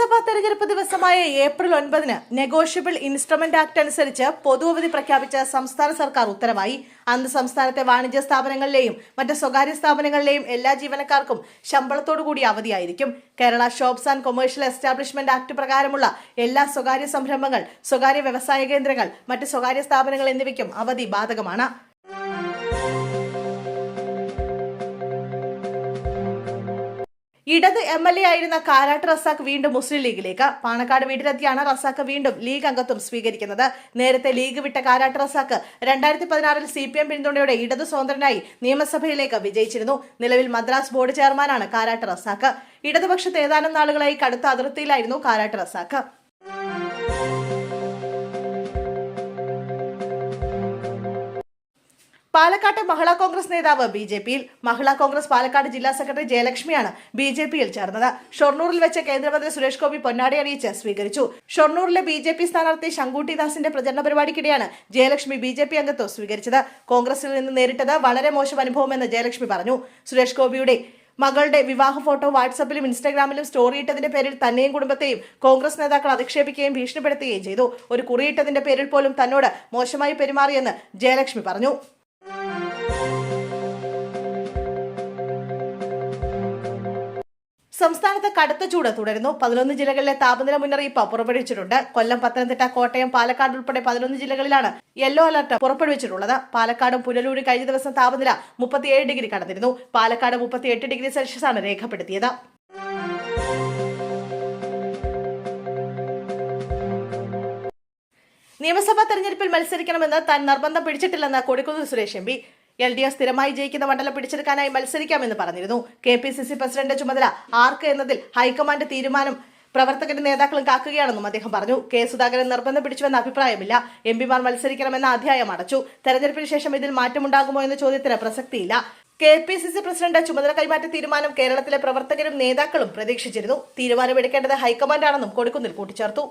നിയമസഭാ തെരഞ്ഞെടുപ്പ് ദിവസമായ ഏപ്രിൽ 9 നെഗോഷ്യബിൾ ഇൻസ്ട്രുമെന്റ് ആക്ട് അനുസരിച്ച് പൊതുവധി പ്രഖ്യാപിച്ച സംസ്ഥാന സർക്കാർ ഉത്തരവായി. അന്ന് സംസ്ഥാനത്തെ വാണിജ്യ സ്ഥാപനങ്ങളിലെയും മറ്റ് സ്വകാര്യ സ്ഥാപനങ്ങളിലെയും എല്ലാ ജീവനക്കാർക്കും ശമ്പളത്തോടുകൂടി അവധിയായിരിക്കും. Kerala shops and commercial establishment act പ്രകാരമുള്ള എല്ലാ സ്വകാര്യ സംരംഭങ്ങൾ, സ്വകാര്യ വ്യവസായ കേന്ദ്രങ്ങൾ, മറ്റ് സ്വകാര്യ സ്ഥാപനങ്ങൾ എന്നിവയ്ക്കും അവധി ബാധകമാണ്. ഇടത് MLA ആയിരുന്ന കാരാട്ട് റസാഖ് വീണ്ടും മുസ്ലിം ലീഗിലേക്ക്. പാണക്കാട് വീട്ടിലെത്തിയാണ് റസാഖ് വീണ്ടും ലീഗ് അംഗത്വം സ്വീകരിക്കുന്നത്. നേരത്തെ ലീഗ് വിട്ട കാരാട്ട് റസാഖ് 2016 CPM പിന്തുണയോടെ ഇടത് സ്വതന്ത്രനായി നിയമസഭയിലേക്ക് വിജയിച്ചിരുന്നു. നിലവിൽ മദ്രാസ് ബോർഡ് ചെയർമാനാണ് കാരാട്ട് റസാഖ്. ഇടതുപക്ഷത്ത് ഏതാനും നാളുകളായി കടുത്ത അതിർത്തിയിലായിരുന്നു കാരാട്ട് റസാഖ്. പാലക്കാട്ടെ മഹിളാ കോൺഗ്രസ് നേതാവ് BJPയിൽ. മഹിളാ കോൺഗ്രസ് പാലക്കാട് ജില്ലാ സെക്രട്ടറി ജയലക്ഷ്മിയാണ് BJPയിൽ ചേർന്നത്. ഷൊർണൂരിൽ വെച്ച് കേന്ദ്രമന്ത്രി സുരേഷ് ഗോപി പൊന്നാടി അണിയിച്ച് സ്വീകരിച്ചു. ഷൊർണൂരിലെ BJP സ്ഥാനാർത്ഥി ശങ്കുട്ടി ദാസിന്റെ പ്രചരണ പരിപാടിക്കിടെയാണ് ജയലക്ഷ്മി BJP അംഗത്വം സ്വീകരിച്ചത്. കോൺഗ്രസിൽ നിന്ന് നേരിട്ടത് വളരെ മോശം അനുഭവമെന്ന് ജയലക്ഷ്മി പറഞ്ഞു. സുരേഷ് ഗോപിയുടെ മകളുടെ വിവാഹ ഫോട്ടോ വാട്സാപ്പിലും ഇൻസ്റ്റാഗ്രാമിലും സ്റ്റോറിയിട്ടതിന്റെ പേരിൽ തന്നെയും കുടുംബത്തെയും കോൺഗ്രസ് നേതാക്കൾ അധിക്ഷേപിക്കുകയും ഭീഷണിപ്പെടുത്തുകയും ചെയ്തു. ഒരു കുറിയിട്ടതിന്റെ പേരിൽ പോലും തന്നോട് മോശമായി പെരുമാറിയെന്ന് ജയലക്ഷ്മി പറഞ്ഞു. സംസ്ഥാനത്ത് കടുത്ത ചൂട് തുടരുന്നു. 11 ജില്ലകളിലെ താപനില മുന്നറിയിപ്പ് പുറപ്പെടുവിച്ചിട്ടുണ്ട്. കൊല്ലം, പത്തനംതിട്ട, കോട്ടയം, പാലക്കാട് ഉൾപ്പെടെ 11 ജില്ലകളിലാണ് യെല്ലോ അലർട്ട് പുറപ്പെടുവിച്ചിട്ടുള്ളത്. പാലക്കാടും പുനലൂരും കഴിഞ്ഞ ദിവസം താപനില 37 ഡിഗ്രി കടന്നിരുന്നു. പാലക്കാട് 38 ഡിഗ്രി സെൽഷ്യസ് ആണ് രേഖപ്പെടുത്തിയത്. നിയമസഭാ തെരഞ്ഞെടുപ്പിൽ മത്സരിക്കണമെന്ന് താൻ നിർബന്ധം പിടിച്ചിട്ടില്ലെന്ന് കൊടിക്കുന്നിൽ സുരേഷ് MP. LDF സ്ഥിരമായി ജയിക്കുന്ന മണ്ഡലം പിടിച്ചെടുക്കാനായി മത്സരിക്കാമെന്ന് പറഞ്ഞിരുന്നു. KPCC പ്രസിഡന്റ് ചുമതല ആർക്ക് എന്നതിൽ ഹൈക്കമാൻഡ് തീരുമാനം പ്രവർത്തകരുടെ നേതാക്കളും കാക്കുകയാണെന്നും അദ്ദേഹം പറഞ്ഞു. K. സുധാകരൻ നിർബന്ധം പിടിച്ചുവെന്ന അഭിപ്രായമില്ല. MPമാർ മത്സരിക്കണമെന്ന അധ്യായം അടച്ചു. തെരഞ്ഞെടുപ്പിന് ശേഷം ഇതിൽ മാറ്റമുണ്ടാകുമോ എന്ന ചോദ്യത്തിന് പ്രസക്തിയില്ല. KPCC പ്രസിഡന്റ് ചുമതല കൈമാറ്റ തീരുമാനം കേരളത്തിലെ പ്രവർത്തകരും നേതാക്കളും പ്രതീക്ഷിച്ചിരുന്നു. തീരുമാനമെടുക്കേണ്ടത് ഹൈക്കമാൻഡാണെന്നും കൊടിക്കുന്നിൽ കൂട്ടിച്ചേർത്തു.